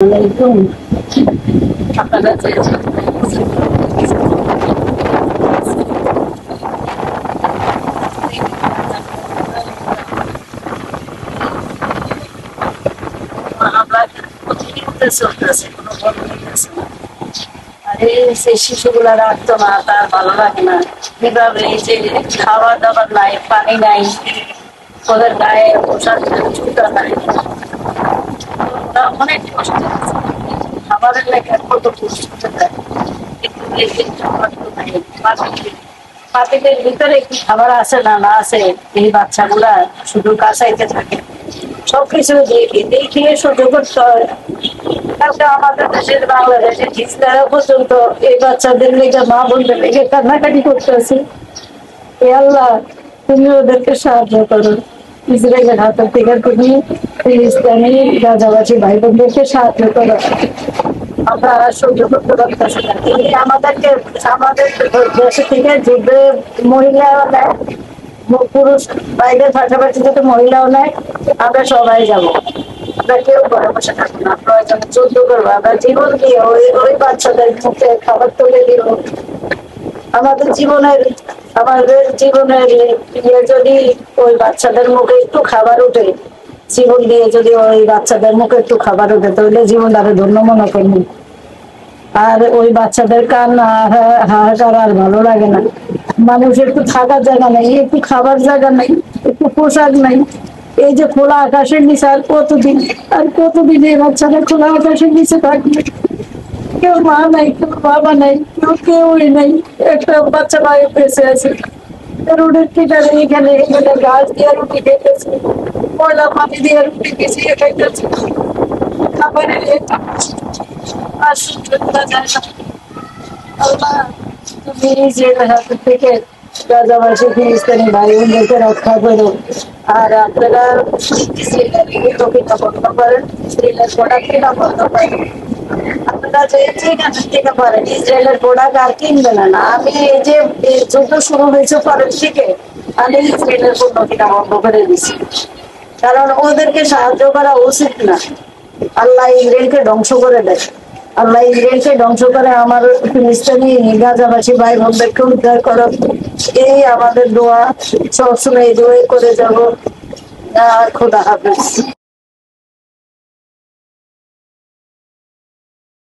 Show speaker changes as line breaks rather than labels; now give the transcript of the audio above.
আলাইকুম। আপনারা যে আমরা প্রতিনিয়ত চলতেছে, কোনো বন্ধ হইতেছে না। আরে সেই শিশুগুলা রাখতো না, তার ভালো লাগে না। এভাবে এই যে খাবার দাবার নাই, পানি নাই, ওদের গায়ে পোশাক জুতা নাই, ওরা অনেক কষ্ট হচ্ছে। খাবারের লেগে কত কষ্ট হতে দেয়, একটু দেখে খাবার তো নাই। পাখিদের ভিতরে কি খাবার আছে না না আছে, এই বাচ্চাগুলা শুধু কাছাইতে থাকে। সবকিছু দেখে দেখিয়ে সহ্য করতে হয়। কালকে আমাদের দেশের বাংলাদেশের টিচাররা পর্যন্ত এই বাচ্চাদের লেগে, মা বোনদের লেগে কান্নাকাটি করতেছে। এ আল্লাহ, তুমি ওদেরকে সাহায্য করো। ইসরায়েলের হাতের থেকে তুমি ফিলিস্তিনি গাজাবাসী ভাই বোনদেরকে সাহায্য করো। আমরা সহ্য করতে পারতেছি না। আমাদেরকে আমাদের দেশে থেকে যুদ্ধে মহিলাও নেয়, পুরুষ বাইরের পাশাপাশি যাতে মহিলাও নেয়, আমরা সবাই যাবো। আমরা কেউ ঘরে বসে থাকবো না, প্রয়োজনে যুদ্ধ করবো। আমরা জীবন দিয়ে ওই ওই বাচ্চাদের মুখে খাবার তুলে দিব। আমাদের জীবনের যদি ওই বাচ্চাদের মুখে একটু খাবার উঠে, জীবন দিয়ে যদি ওই বাচ্চাদের মুখে একটু খাবার উঠে, তাহলে জীবন আরো ধন্য মনে করবো। আর ওই বাচ্চাদের কান্না হাহাকার আর ভালো লাগে না। মানুষের একটু থাকার জায়গা নেই, একটু খাবার জায়গা নেই, একটু পোশাক নেই। এই যে খোলা আকাশের নিচে আর কতদিন এই বাচ্চারা খোলা আকাশের নিচে থাকবে। কেউ মা নাই, কেউ বাবা নাই, কেউই নাই। একটা বাচ্চা ভাই বেঁচে আছে রোডের কিনারে, এখানে এখানে গাছ দিয়ে রুটি খেতেছে, ময়লা পানি দিয়ে রুটি পিছিয়ে খাইতেছে। খাবারের আর সহ্য করা যায় না। আল্লাহ, তুমি নিজের হাত থেকে গাজাবাসী ফিলিস্তিনি ভাই বোনদেরকে রক্ষা করো। আর আপনারা কিনা বন্ধ করেন, ইসরায়েলের প্রোডাক্ট কিনা বন্ধ করেন। আপনারা যেখান থেকে পারেন ইসরায়েলের প্রোডাক্ট আর কিনবেন না। আমি এই যে যুদ্ধ শুরু হয়েছে পরের থেকে আমি ইসরায়েলের পণ্য কিনা বন্ধ করে দিচ্ছি, কারণ ওদেরকে সাহায্য করা উচিত না। আল্লাহ ইসরায়েলকে ধ্বংস করে দেয়। আল্লাহ ইসরায়েলকে ধ্বংস করে আমার ফিলিস্তিনি গাজাবাসী ভাই বোনদেরকে উদ্ধার করো। এই আমাদের দোয়া, সবসময় এই দোয়া করে যাবো। খোদা হাফেজ।